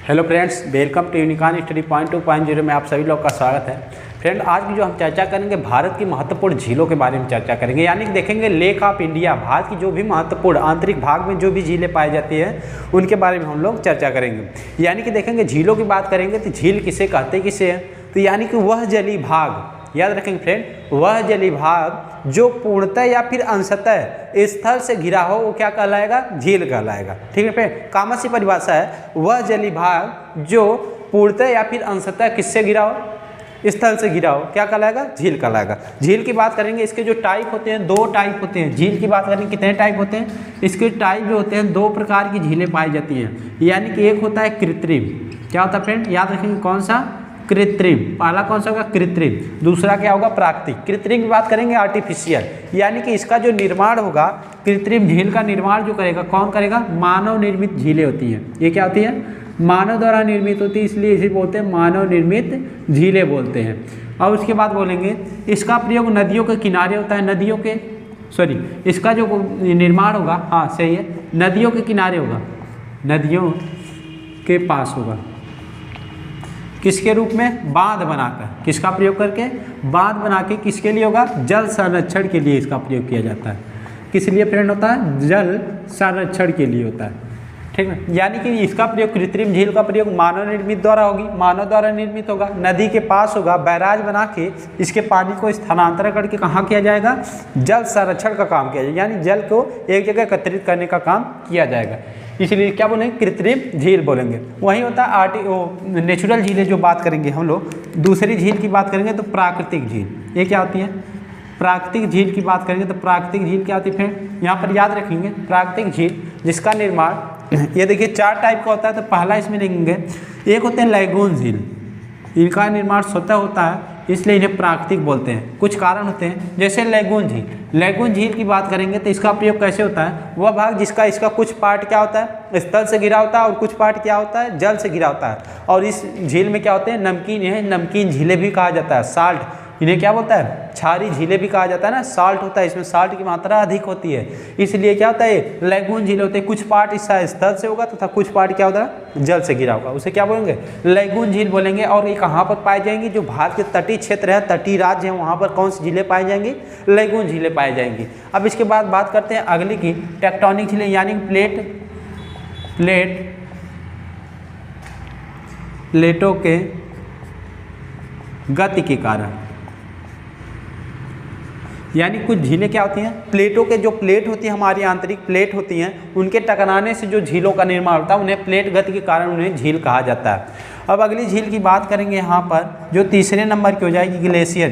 Hello friends, welcome to Unicorn Study Point 2.0 में आप सभी लोग का स्वागत है। फ्रेंड, आज की जो हम चर्चा करेंगे भारत की महत्वपूर्ण झीलों के बारे में चर्चा करेंगे, यानी कि देखेंगे लेक ऑफ इंडिया, भारत की जो भी महत्वपूर्ण आंतरिक भाग में जो भी झीलें पाई जाती हैं उनके बारे में हम लोग चर्चा करेंगे। यानी कि देखेंगे झीलों की बात करेंगे तो झील किसे कहते किसे है, तो यानी कि वह जलीय भाग, याद रखेंगे फ्रेंड, वह जलीय भाग जो पूर्णतः या फिर अंशतः स्थल से घिरा हो वो क्या कहलाएगा, झील कहलाएगा। ठीक है फ्रेंड, कॉमन सी परिभाषा है, वह जलीय भाग जो पूर्णतः या फिर अंशतः किससे घिरा हो, स्थल से घिरा हो, क्या कहलाएगा, झील कहलाएगा। झील की बात करेंगे, इसके जो टाइप होते हैं, 2 टाइप होते हैं। झील की बात करेंगे कितने टाइप होते हैं, इसके टाइप जो होते हैं 2 प्रकार की झीलें पाई जाती हैं। यानी कि एक होता है कृत्रिम, क्या होता है फ्रेंड, याद रखेंगे कौन सा, कृत्रिम। पहला कौन सा होगा, कृत्रिम। दूसरा क्या होगा, प्राकृतिक। कृत्रिम की बात करेंगे आर्टिफिशियल, यानी कि इसका जो निर्माण होगा, कृत्रिम झील का निर्माण जो करेगा, कौन करेगा, मानव निर्मित झीलें होती हैं। ये क्या होती है, मानव द्वारा निर्मित होती है, इसलिए इसे बोलते हैं मानव निर्मित झीलें बोलते हैं। और उसके बाद बोलेंगे इसका प्रयोग नदियों के किनारे होता है, नदियों के इसका जो निर्माण होगा, हाँ सही है, नदियों के किनारे होगा, नदियों के पास होगा। किसके रूप में, बांध बनाकर। किसका प्रयोग करके, बांध बना के। किसके लिए होगा, जल संरक्षण के लिए इसका प्रयोग किया जाता है। किस लिए फ्रेंड होता है, जल संरक्षण के लिए होता है। ठीक है, यानी कि इसका प्रयोग, कृत्रिम झील का प्रयोग मानव निर्मित द्वारा होगी, मानव द्वारा निर्मित होगा, नदी के पास होगा, बैराज बना के इसके पानी को स्थानांतरण करके कहाँ किया जाएगा, जल संरक्षण का काम किया जाएगा, यानी जल को एक जगह एकत्रित करने का काम किया जाएगा। इसलिए क्या बोलेंगे, कृत्रिम झील बोलेंगे। वही होता है नेचुरल झीलें जो बात करेंगे हम लोग। दूसरी झील की बात करेंगे तो प्राकृतिक झील, ये क्या होती है, प्राकृतिक झील की बात करेंगे तो प्राकृतिक झील क्या होती है फ्रेंड, यहाँ पर याद रखेंगे प्राकृतिक झील जिसका निर्माण, ये देखिए 4 टाइप का होता है। तो पहला इसमें देखेंगे, एक होते हैं लैगून झील, इनका निर्माण स्वतः होता है इसलिए इन्हें प्राकृतिक बोलते हैं। कुछ कारण होते हैं, जैसे लैगून झील। लैगून झील की बात करेंगे तो इसका प्रयोग कैसे होता है, वह भाग जिसका इसका कुछ पार्ट क्या होता है, स्थल से घिरा होता है और कुछ पार्ट क्या होता है, जल से घिरा होता है। और इस झील में क्या होते हैं, नमकीन है, नमकीन झीलें भी कहा जाता है, साल्ट, इन्हें क्या बोलता है, क्षारी झीलें भी कहा जाता है ना, साल्ट होता है, इसमें साल्ट की मात्रा अधिक होती है, इसलिए क्या होता है, लैगून झील होते हैं। कुछ पार्ट इसका स्थल से होगा तथा कुछ पार्ट क्या होता है, जल से घिरा होगा, उसे क्या बोलेंगे, लैगून झील बोलेंगे। और ये कहाँ पर पाई जाएंगी, जो भारत के तटीय क्षेत्र है, तटीय राज्य है, वहाँ पर कौन सी झीलें पाई जाएंगी, लैगून झीलें पाई जाएंगी। अब इसके बाद बात करते हैं अगली की, टेक्टोनिक झीलें, यानी प्लेटों के गति के कारण, यानी कुछ झीलें क्या होती हैं, प्लेटों के जो प्लेट होती है, हमारी आंतरिक प्लेट होती हैं, उनके टकराने से जो झीलों का निर्माण होता है, उन्हें प्लेट गति के कारण उन्हें झील कहा जाता है। अब अगली झील की बात करेंगे यहाँ पर, जो तीसरे नंबर की हो जाएगी ग्लेशियर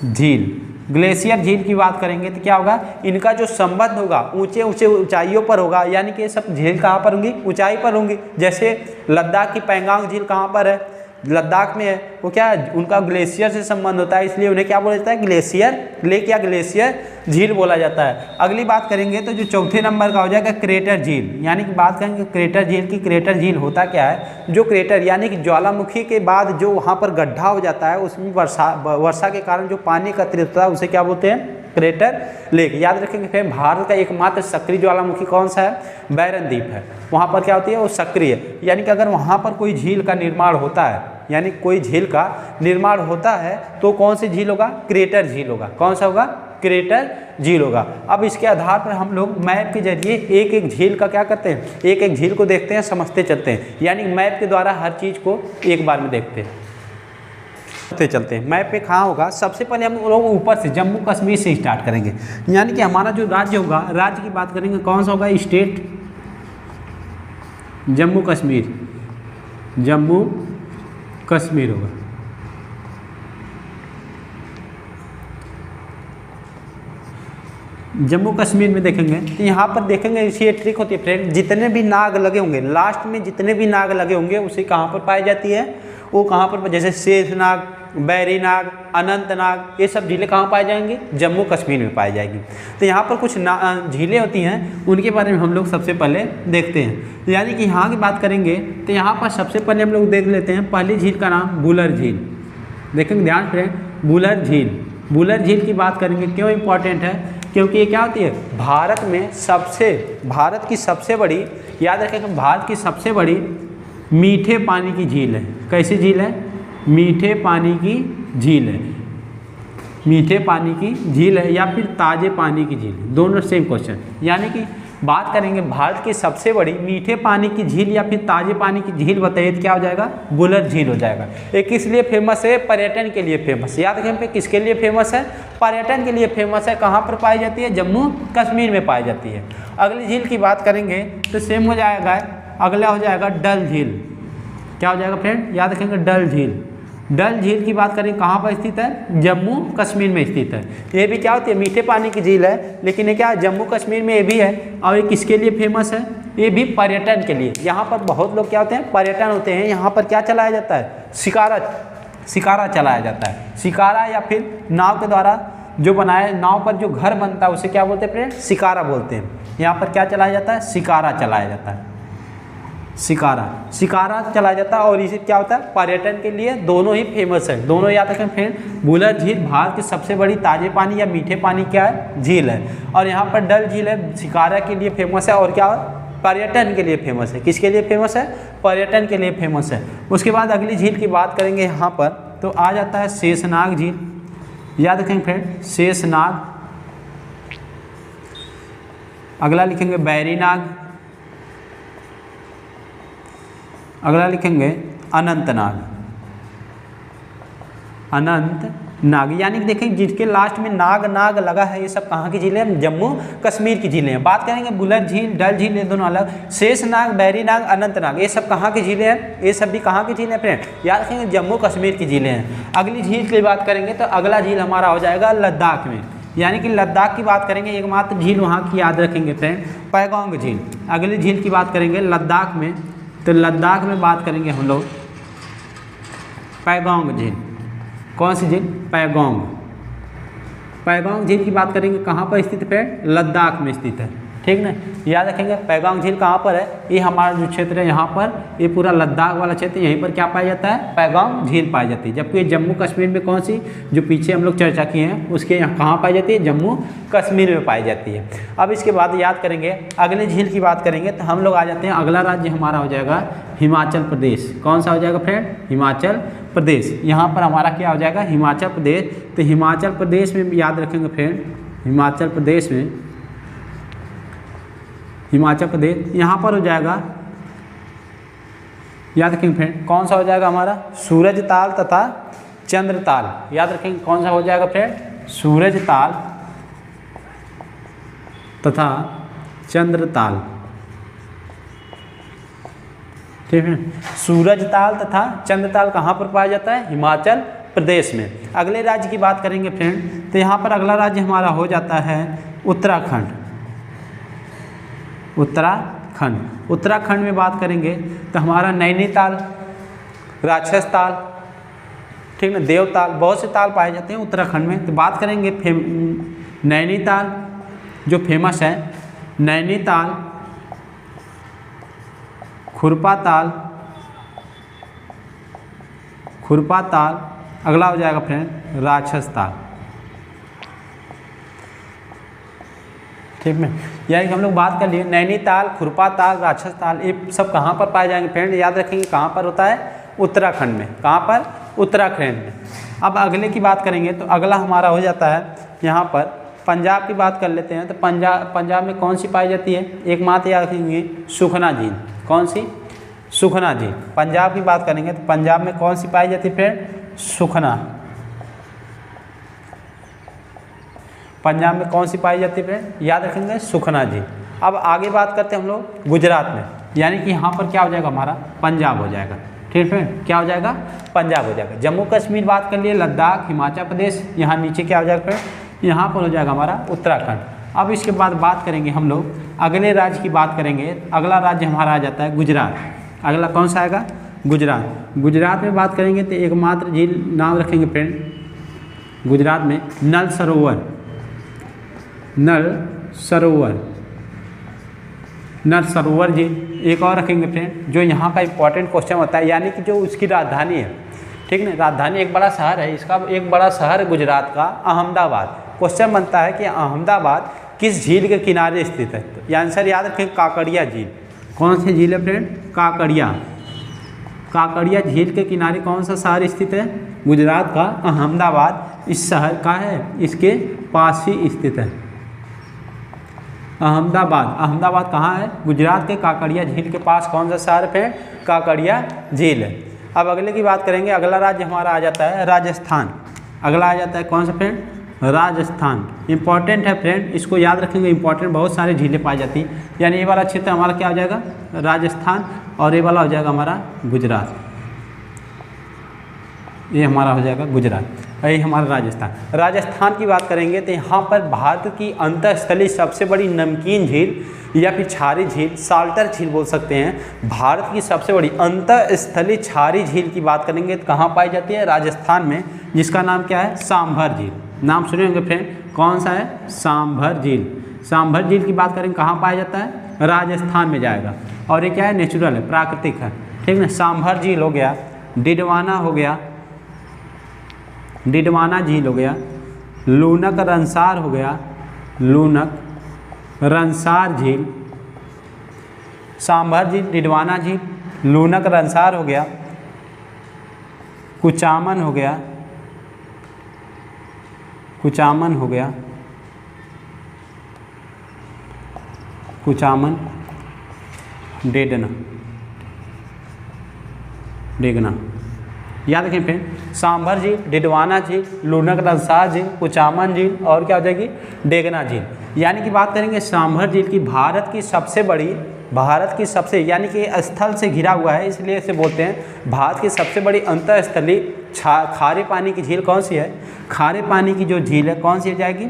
झील। ग्लेशियर झील की बात करेंगे तो क्या होगा, इनका जो संबंध होगा ऊंचे ऊंचाइयों पर होगा, यानी कि सब झील कहाँ पर होंगी, ऊंचाई पर होंगी। जैसे लद्दाख की पैंगांग झील कहाँ पर है, लद्दाख में है, वो क्या है, उनका ग्लेशियर से संबंध होता है, इसलिए उन्हें क्या बोला जाता है, ग्लेशियर लेक या ग्लेशियर झील बोला जाता है। अगली बात करेंगे तो जो चौथे नंबर का हो जाएगा क्रेटर झील, यानी कि बात करेंगे क्रेटर झील की। क्रेटर झील होता क्या है, जो क्रेटर यानी कि ज्वालामुखी के बाद जो वहाँ पर गड्ढा हो जाता है, उसमें वर्षा के कारण जो पानी एकत्रित होता है उसे क्या बोलते हैं, क्रेटर लेक। याद रखेंगे फिर, भारत का एकमात्र सक्रिय ज्वालामुखी कौन सा है, बैरन द्वीप है, वहाँ पर क्या होती है, वो सक्रिय, यानी कि अगर वहाँ पर कोई झील का निर्माण होता है, यानी कोई झील का निर्माण होता है तो कौन सी झील होगा, क्रेटर झील होगा। कौन सा होगा, क्रेटर झील होगा। अब इसके आधार पर हम लोग मैप के जरिए एक एक झील का क्या करते हैं, एक एक झील को देखते हैं, समझते चलते हैं, यानी मैप के द्वारा हर चीज़ को एक बार में देखते हैं, चलते हैं। मैप पे कहाँ होगा, सबसे पहले हम लोग ऊपर से जम्मू कश्मीर से स्टार्ट करेंगे, यानी कि हमारा जो राज्य होगा, राज्य की बात करेंगे कौन सा होगा, स्टेट जम्मू कश्मीर होगा। जम्मू कश्मीर में देखेंगे तो यहाँ पर देखेंगे, इसी ट्रिक होती है फ्रेंड, जितने भी नाग लगे होंगे, लास्ट में जितने भी नाग लगे होंगे उसे कहाँ पर पाई जाती है, वो कहाँ पर, जैसे शेषनाग, बैरीनाग, अनंतनाग, ये सब झीलें कहाँ पाई जाएंगी, जम्मू कश्मीर में पाई जाएगी। तो यहाँ पर कुछ झीलें होती हैं, उनके बारे में हम लोग सबसे पहले देखते हैं। यानी कि यहाँ की बात करेंगे तो यहाँ पर सबसे पहले हम लोग देख लेते हैं, पहली झील का नाम बुलर झील। देखेंगे ध्यान से, बुलर झील की बात करेंगे, क्यों इंपॉर्टेंट है, क्योंकि ये क्या होती है, भारत की सबसे बड़ी, याद रखें, भारत की सबसे बड़ी मीठे पानी की झील है। कैसी झील है? मीठे पानी की झील है। मीठे पानी की झील है या फिर ताजे पानी की झील, दोनों सेम क्वेश्चन। यानी कि बात करेंगे भारत की सबसे बड़ी मीठे पानी की झील या फिर ताजे पानी की झील बताइए तो क्या हो जाएगा? बुलर झील हो जाएगा। ये किस लिए फेमस है? पर्यटन के लिए फेमस है। याद रखें पे किसके लिए फेमस है? पर्यटन के लिए फेमस है। कहाँ पर पाई जाती है? जम्मू कश्मीर में पाई जाती है। अगली झील की बात करेंगे तो सेम हो जाएगा, अगला हो जाएगा डल झील। क्या हो जाएगा फ्रेंड? याद रखेंगे डल झील। डल झील की बात करें कहाँ पर स्थित है? जम्मू कश्मीर में स्थित है। ये भी क्या होती है? मीठे पानी की झील है, लेकिन ये क्या जम्मू कश्मीर में ये भी है। और ये किसके लिए फेमस है? ये भी पर्यटन के लिए। यहाँ पर बहुत लोग क्या होते हैं? पर्यटन होते हैं। यहाँ पर क्या चलाया जाता है? शिकारा चलाया जाता है। शिकारा या फिर नाव के द्वारा जो बनाया, नाव पर जो घर बनता है उसे क्या बोलते हैं फ्रेंड? शिकारा बोलते हैं। यहाँ पर क्या चलाया जाता है? शिकारा चलाया जाता है। शिकारा चलाया जाता है। और इसे क्या होता है? पर्यटन के लिए दोनों ही फेमस है। दोनों याद रखें फ्रेंड। बुलर झील भारत की सबसे बड़ी ताजे पानी या मीठे पानी क्या है? झील है। और यहाँ पर डल झील है, शिकारा के लिए फेमस है। और क्या पर्यटन के लिए फेमस है। किसके लिए फेमस है? पर्यटन के लिए फेमस है। उसके बाद अगली झील की बात करेंगे यहाँ पर तो आ जाता है शेषनाग झील। याद रखेंगे फ्रेंड, शेषनाग। अगला लिखेंगे बैरीनाग। अगला लिखेंगे अनंतनाग। अनंतनाग यानी कि देखें जिसके लास्ट में नाग लगा है, ये सब कहाँ की झीलें हैं? जम्मू कश्मीर की झीलें हैं। बात करेंगे बुलर झील, डल झील, ये दोनों अलग। शेषनाग, बैरीनाग, अनंतनाग, ये सब कहाँ की झीलें हैं? ये सब भी कहाँ की झीलें हैं फ्रेंड? याद रखेंगे जम्मू कश्मीर की झीलें हैं। अगली झील की बात करेंगे तो अगला झील हमारा हो जाएगा लद्दाख में। यानी कि लद्दाख की बात करेंगे, एकमात्र झील वहाँ की याद रखेंगे फ्रेंड, पैगोंग झील। अगली झील की बात करेंगे लद्दाख में तो लद्दाख में बात करेंगे हम लोग पैगोंग झील। कौन सी झील? पैगोंग झील की बात करेंगे कहाँ पर स्थित है? लद्दाख में स्थित है। ठीक ना, याद रखेंगे पैगोंग झील कहाँ पर है? ये हमारा जो क्षेत्र है यहाँ पर, ये पूरा लद्दाख वाला क्षेत्र, यहीं पर क्या पाया जाता है? पैगोंग झील पाई जाती है। जबकि जम्मू कश्मीर में कौन सी, जो पीछे हम लोग चर्चा किए हैं, उसके यहाँ कहाँ पाई जाती है? जम्मू कश्मीर में पाई जाती है। अब इसके बाद याद करेंगे अगली झील की बात करेंगे तो हम लोग आ जाते हैं, अगला राज्य हमारा हो जाएगा हिमाचल प्रदेश। कौन सा हो जाएगा फ्रेंड? हिमाचल प्रदेश। यहाँ पर हमारा क्या हो जाएगा? हिमाचल प्रदेश। तो हिमाचल प्रदेश में याद रखेंगे फ्रेंड, हिमाचल प्रदेश यहाँ पर हो जाएगा, याद रखेंगे फ्रेंड, कौन सा हो जाएगा हमारा? सूरज ताल तथा चंद्र ताल। याद रखेंगे कौन सा हो जाएगा फ्रेंड? सूरज ताल तथा चंद्र ताल। ठीक है, सूरज ताल तथा चंद्र ताल कहाँ पर पाया जाता है? हिमाचल प्रदेश में। अगले राज्य की बात करेंगे फ्रेंड तो यहाँ पर अगला राज्य हमारा हो जाता है उत्तराखंड। उत्तराखंड में बात करेंगे तो हमारा नैनीताल, राक्षस ताल, ठीक ना, देवताल, बहुत से ताल पाए जाते हैं उत्तराखंड में। तो बात करेंगे नैनीताल जो फेमस है, नैनीताल, खुरपा ताल, अगला हो जाएगा फ्रेंड राक्षस ताल। ठीक है, यानी कि हम लोग बात कर लिए नैनीताल, खुरपा ताल, राक्षस ताल, ये सब कहाँ पर पाए जाएंगे फ्रेंड? याद रखेंगे कहाँ पर होता है? उत्तराखंड में। कहाँ पर? उत्तराखंड में। अब अगले की बात करेंगे तो अगला हमारा हो जाता है यहाँ पर पंजाब की बात कर लेते हैं। तो पंजाब में कौन सी पाई जाती है? एकमात्र याद रखेंगे सुखना झील। कौन सी? सुखना झील। पंजाब की बात करेंगे तो पंजाब में कौन सी पाई जाती है फ्रेंड? सुखना। पंजाब में कौन सी पाई जाती है फ्रेंड? याद रखेंगे सुखना झील। अब आगे बात करते हैं हम लोग गुजरात में, यानी कि यहाँ पर क्या हो जाएगा हमारा? पंजाब हो जाएगा। ठीक है, क्या हो जाएगा? पंजाब हो जाएगा। जम्मू कश्मीर बात कर लिए, लद्दाख, हिमाचल प्रदेश, यहाँ नीचे क्या हो जाएगा फ्रेंड? यहाँ पर हो जाएगा हमारा उत्तराखंड। अब इसके बाद बात करेंगे हम लोग अगले राज्य की बात करेंगे। अगला राज्य हमारा आ जाता है गुजरात। अगला कौन सा आएगा? गुजरात। गुजरात में बात करेंगे तो एकमात्र झील नाम रखेंगे फ्रेंड गुजरात में नल सरोवर झील। एक और रखेंगे फ्रेंड जो यहाँ का इंपॉर्टेंट क्वेश्चन होता है, यानी कि जो उसकी राजधानी है, ठीक ना, राजधानी एक बड़ा शहर है, इसका एक बड़ा शहर है गुजरात का अहमदाबाद। क्वेश्चन बनता है कि अहमदाबाद किस झील के किनारे स्थित है? तो ये आंसर याद रखें, काकड़िया झील। कौन सी झील है फ्रेंड? काकड़िया। काकड़िया झील के किनारे कौन सा शहर स्थित है? गुजरात का अहमदाबाद इस शहर का है, इसके पास ही स्थित है। अहमदाबाद, अहमदाबाद कहाँ है? गुजरात के काकड़िया झील के पास कौन सा शहर है? काकड़िया झील है। अब अगले की बात करेंगे। अगला राज्य हमारा आ जाता है राजस्थान। अगला आ जाता है कौन सा फ्रेंड? राजस्थान। इंपॉर्टेंट है फ्रेंड, इसको याद रखेंगे, इंपॉर्टेंट, बहुत सारी झीलें पाई जाती हैं। यानी ये वाला क्षेत्र हमारा क्या हो जाएगा? राजस्थान, और ये वाला हो जाएगा हमारा गुजरात। ये हमारा हो जाएगा गुजरात, ये हमारा राजस्थान। राजस्थान की बात करेंगे तो यहाँ पर भारत की अंतःस्थलीय सबसे बड़ी नमकीन झील या फिर क्षारी झील, साल्टर झील बोल सकते हैं, भारत की सबसे बड़ी अंतःस्थलीय क्षारी झील की बात करेंगे तो कहाँ पाई जाती है? राजस्थान में, जिसका नाम क्या है? सांभर झील। नाम सुने होंगे फ्रेंड, कौन सा है? सांभर झील। सांभर झील की बात करेंगे कहाँ पाया जाता है? राजस्थान में जाएगा। और ये क्या है? नेचुरल है, प्राकृतिक है, ठीक ना। सांभर झील हो गया, डिडवाना हो गया, डिडवाना झील हो गया, लूनक रंसार हो गया, लूनक रंसार झील, सांभर झील, डिडवाना झील, लूनक रंसार हो गया, कुचामन हो गया, कुचामन हो गया, कुचामन, डेडना, डेगना। याद रखें फ्रेंड, सांभर झील, डिडवाना झील, लूनक रंसार झील, कुचामन झील और क्या हो जाएगी? डेगना झील। यानी कि बात करेंगे सांभर झील की, भारत की सबसे यानी कि स्थल से घिरा हुआ है, इसलिए इसे बोलते हैं भारत की सबसे बड़ी अंतःस्थलीय खारे पानी की झील। कौन सी है? खारे पानी की जो झील है कौन सी हो जाएगी?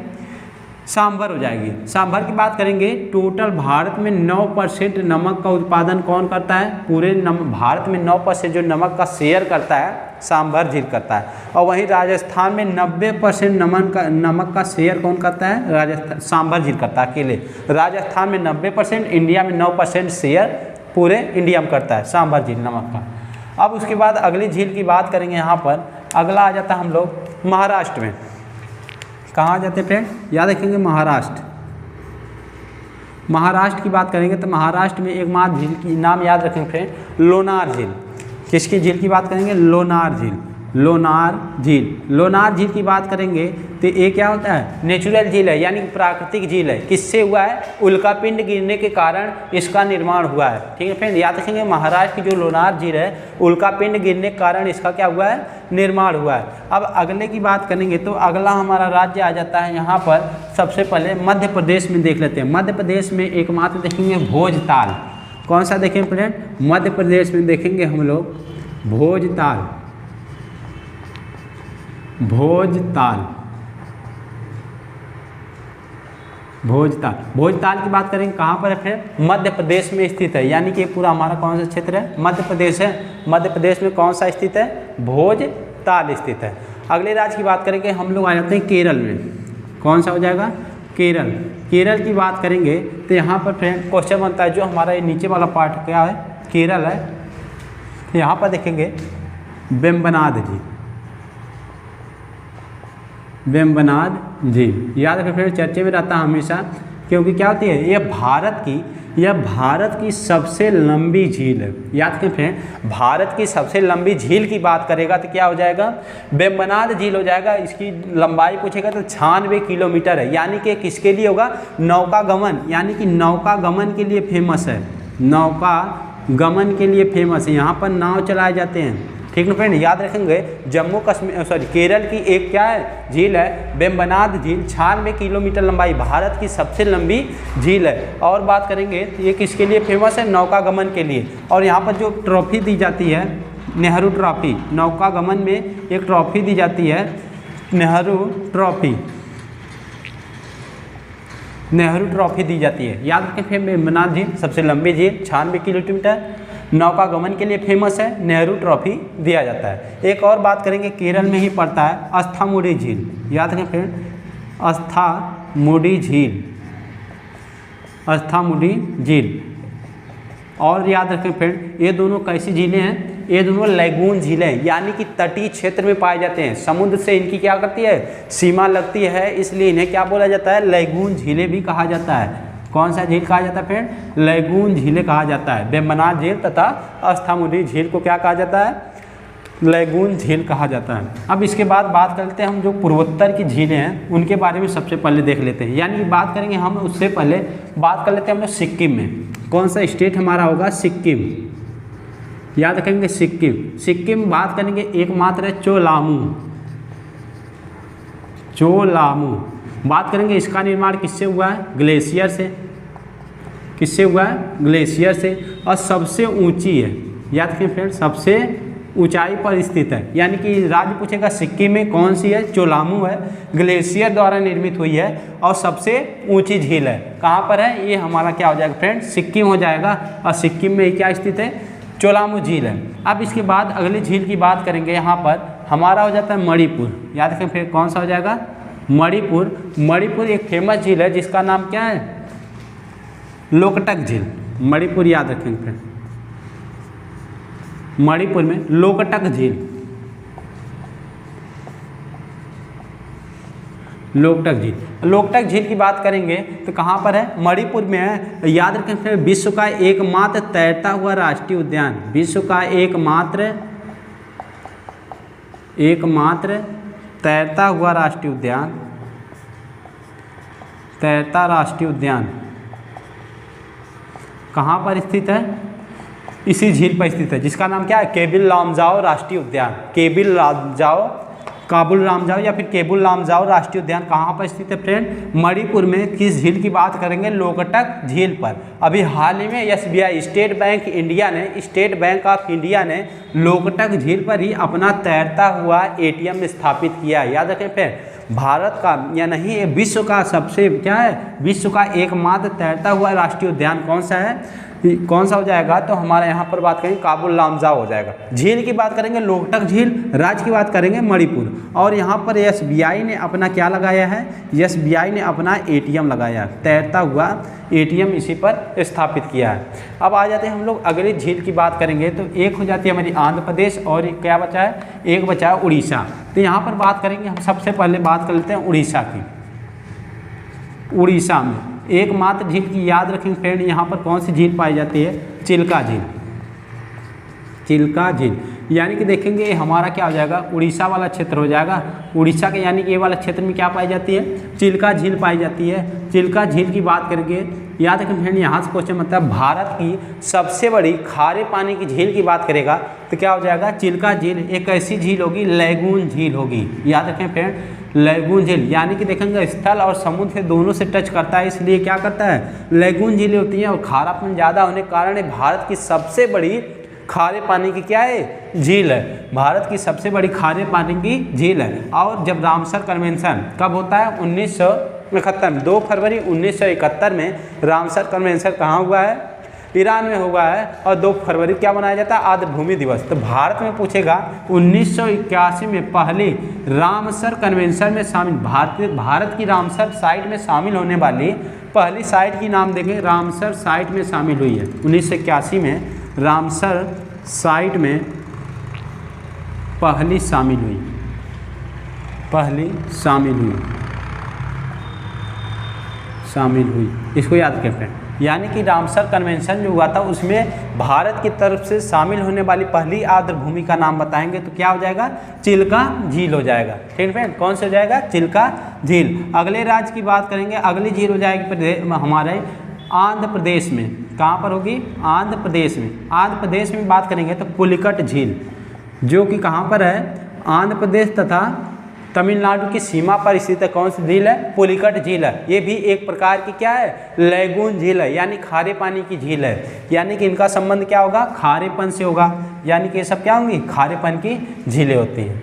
सांभर हो जाएगी। सांभर की बात करेंगे, टोटल भारत में 9% नमक का उत्पादन कौन करता है? पूरे भारत में 9% जो नमक का शेयर करता है सांभर झील करता है। और वहीं राजस्थान में 90% नमक का शेयर कौन करता है? राजस्थान, सांभर झील करता है अकेले। राजस्थान में 90%, इंडिया में 9% शेयर पूरे इंडिया में करता है सांभर झील नमक का। अब उसके बाद अगली झील की बात करेंगे। यहाँ पर अगला आ जाता है हम लोग महाराष्ट्र में। कहाँ जाते फ्रेंड? याद रखेंगे महाराष्ट्र। महाराष्ट्र की बात करेंगे तो महाराष्ट्र में एकमात्र झील की नाम याद रखेंगे फ्रेंड, लोनार झील। किसकी झील की बात करेंगे? लोनार झील। लोनार झील, लोनार झील की बात करेंगे तो ये क्या होता है? नेचुरल झील है, यानी प्राकृतिक झील है। किससे हुआ है? उल्कापिंड गिरने के कारण इसका निर्माण हुआ है, ठीक है फ्रेंड। याद रखेंगे महाराष्ट्र की जो लोनार झील है, उल्कापिंड गिरने के कारण इसका क्या हुआ है? निर्माण हुआ है। अब अगले की बात करेंगे तो अगला हमारा राज्य आ जाता है यहाँ पर। सबसे पहले मध्य प्रदेश में देख लेते हैं। मध्य प्रदेश में एकमात्र देखेंगे भोजताल। कौन सा देखें फ्रेंड? मध्य प्रदेश में देखेंगे हम लोग भोजताल। भोजताल, भोजताल, भोजताल की बात करेंगे कहाँ पर है फ्रेंड? मध्य प्रदेश में स्थित है। यानी कि पूरा हमारा कौन सा क्षेत्र है? मध्य प्रदेश है। मध्य प्रदेश में कौन सा स्थित है? भोजताल स्थित है। अगले राज्य की बात करेंगे हम लोग आ जाते हैं केरल में। कौन सा हो जाएगा? केरल। केरल की बात करेंगे तो यहाँ पर फ्रेंड क्वेश्चन बनता है, जो हमारा ये नीचे वाला पार्ट क्या है? केरल है। यहाँ पर देखेंगे वेम्बनाड झील। वेम्बनाड झील याद रखें फ्रेंड, चर्चे में रहता है हमेशा, क्योंकि क्या होती है? यह भारत की सबसे लंबी झील है। याद रखें फ्रेंड, भारत की सबसे लंबी झील की बात करेगा तो क्या हो जाएगा? वेम्बनाड झील हो जाएगा। इसकी लंबाई पूछेगा तो 96 किलोमीटर है। यानी कि किसके लिए होगा? नौका गमन, यानी कि नौका गमन के लिए फेमस है। नौका गमन के लिए फेमस है, यहाँ पर नाव चलाए जाते हैं, ठीक है फ्रेंड। याद रखेंगे जम्मू कश्मीर केरल की एक क्या है? झील है वेम्बनाड झील, 96 किलोमीटर लंबाई, भारत की सबसे लंबी झील है। और बात करेंगे तो ये किसके लिए फेमस है? नौका गमन के लिए। और यहाँ पर जो ट्रॉफी दी जाती है, नेहरू ट्रॉफी, नौका गमन में एक ट्रॉफी दी जाती है, नेहरू ट्रॉफी, नेहरू ट्रॉफी दी जाती है। याद रखें फिर वेम्बनाड झील सबसे लंबी झील, 96 किलोमीटर, नौका गमन के लिए फेमस है, नेहरू ट्रॉफी दिया जाता है। एक और बात करेंगे, केरल में ही पड़ता है अस्थामुडी झील। याद रखें फ्रेंड, अस्थामुडी झील, अस्थामुडी झील। और याद रखें फ्रेंड, ये दोनों कैसी झीलें हैं? ये दोनों लैगून झीलें यानी कि तटीय क्षेत्र में पाए जाते हैं। समुद्र से इनकी क्या करती है, सीमा लगती है, इसलिए इन्हें क्या बोला जाता है, लैगून झीलें भी कहा जाता है। कौन सा झील कहा जाता है फ्रेंड, लैगून झीलें कहा जाता है। वेम्बनाड झील तथा अस्थामुद्री झील को क्या कहा जाता है, लैगून झील कहा जाता है। अब इसके बाद बात करते हैं हम जो पूर्वोत्तर की झीलें हैं उनके बारे में सबसे पहले देख लेते हैं। यानी कि बात करेंगे हम, उससे पहले बात कर लेते हैं हम लोग सिक्किम में। कौन सा स्टेट हमारा होगा, सिक्किम, याद रखेंगे सिक्किम। सिक्किम बात करेंगे एकमात्र है चोलामू, चोलामू। बात करेंगे इसका निर्माण किससे हुआ है, ग्लेशियर से। किससे हुआ है, ग्लेशियर से। और सबसे ऊंची है, याद रखें फ्रेंड, सबसे ऊंचाई पर स्थित है। यानी कि राज्य पूछेगा सिक्किम में कौन सी है, चोलामू है, ग्लेशियर द्वारा निर्मित हुई है और सबसे ऊंची झील है। कहाँ पर है, ये हमारा क्या हो जाएगा फ्रेंड, सिक्किम हो जाएगा। और सिक्किम में क्या स्थित है, चोलामू झील है। अब इसके बाद अगली झील की बात करेंगे, यहाँ पर हमारा हो जाता है मणिपुर। याद रखें फिर कौन सा हो जाएगा, मणिपुर। मणिपुर एक फेमस झील है जिसका नाम क्या है, लोकटक झील। मणिपुर याद रखेंगे फ्रेंड, मणिपुर में लोकटक झील, लोकटक झील। लोकटक झील की बात करेंगे तो कहाँ पर है, मणिपुर में है। याद रखें फिर, विश्व का एकमात्र तैरता हुआ राष्ट्रीय उद्यान, विश्व का एकमात्र तैरता हुआ राष्ट्रीय उद्यान, तैरता राष्ट्रीय उद्यान कहाँ पर स्थित है, इसी झील पर स्थित है, जिसका नाम क्या है, केबिल लामजाओ राष्ट्रीय उद्यान। केबिल लामजाओ, काबुल लामजाओ या फिर केबुल लामजाओ राष्ट्रीय उद्यान कहाँ पर स्थित है फ्रेंड, मणिपुर में। किस झील की बात करेंगे, लोकटक झील पर। अभी हाल ही में SBI state bank of India ने लोकटक झील पर ही अपना तैरता हुआ ATM स्थापित किया। याद रखें फिर, भारत का या नहीं विश्व का सबसे क्या है, विश्व का एकमात्र तैरता हुआ राष्ट्रीय उद्यान कौन सा है, कौन सा हो जाएगा, तो हमारे यहाँ पर बात करेंगे काबुल लामजाओ हो जाएगा। झील की बात करेंगे लोकटक झील, राज्य की बात करेंगे मणिपुर। और यहाँ पर SBI ने अपना क्या लगाया है, SBI ने अपना ATM लगाया, तैरता हुआ ATM इसी पर स्थापित किया है। अब आ जाते हैं हम लोग अगली झील की बात करेंगे, तो एक हो जाती है हमारी आंध्र प्रदेश और क्या बचा है, एक बचा है उड़ीसा। तो यहाँ पर बात करेंगे हम, सबसे पहले बात कर लेते हैं उड़ीसा की। उड़ीसा में एकमात्र झील की याद रखेंगे फ्रेंड, यहाँ पर कौन सी झील पाई जाती है, चिल्का झील। चिल्का झील यानी कि देखेंगे ये हमारा क्या हो जाएगा, उड़ीसा वाला क्षेत्र हो जाएगा। उड़ीसा के यानी कि ये वाला क्षेत्र में क्या पाई जाती है, चिल्का झील पाई जाती है। चिल्का झील की बात करेंगे, याद रखें फ्रेंड, यहाँ से क्वेश्चन मतलब भारत की सबसे बड़ी खारे पानी की झील की बात करेगा तो क्या हो जाएगा, चिल्का झील। एक ऐसी झील होगी, लैगून झील होगी। याद रखें फ्रेंड, लैगून झील यानी कि देखेंगे स्थल और समुद्र से दोनों से टच करता है, इसलिए क्या करता है, लैगून झीलें होती हैं। और खारापन ज़्यादा होने के कारण ये भारत की सबसे बड़ी खारे पानी की क्या है, झील है। भारत की सबसे बड़ी खारे पानी की झील है। और जब रामसर कन्वेंशन कब होता है, 1971 में, 2 फरवरी 1971 में रामसर कन्वेंशन कहाँ हुआ है, ईरान में हुआ है। और 2 फरवरी क्या मनाया जाता है, आर्द्र भूमि दिवस। तो भारत में पूछेगा 1981 में पहली रामसर कन्वेंशन में शामिल, भारत की रामसर साइट में शामिल होने वाली पहली साइट की नाम देखें, रामसर साइट में शामिल हुई है। 1981 में रामसर साइट में पहली शामिल हुई, शामिल हुई, इसको याद करते हैं। यानी कि रामसर कन्वेंशन जो हुआ था उसमें भारत की तरफ से शामिल होने वाली पहली आर्द्र भूमि का नाम बताएंगे तो क्या हो जाएगा, चिल्का झील हो जाएगा। ठीक फ्रेंड, कौन से हो जाएगा, चिल्का झील। अगले राज्य की बात करेंगे, अगली झील हो जाएगी हमारे आंध्र प्रदेश में। कहाँ पर होगी, आंध्र प्रदेश में। आंध्र प्रदेश में बात करेंगे तो पुलिकट झील, जो कि कहाँ पर है, आंध्र प्रदेश तथा तमिलनाडु की सीमा पर स्थित है। कौन सी झील है, पुलिकट झील है। ये भी एक प्रकार की क्या है, लैगून झील है, यानी खारे पानी की झील है। यानी कि इनका संबंध क्या होगा, खारेपन से होगा। यानी कि ये सब क्या होंगी, खारेपन की झीलें होती हैं।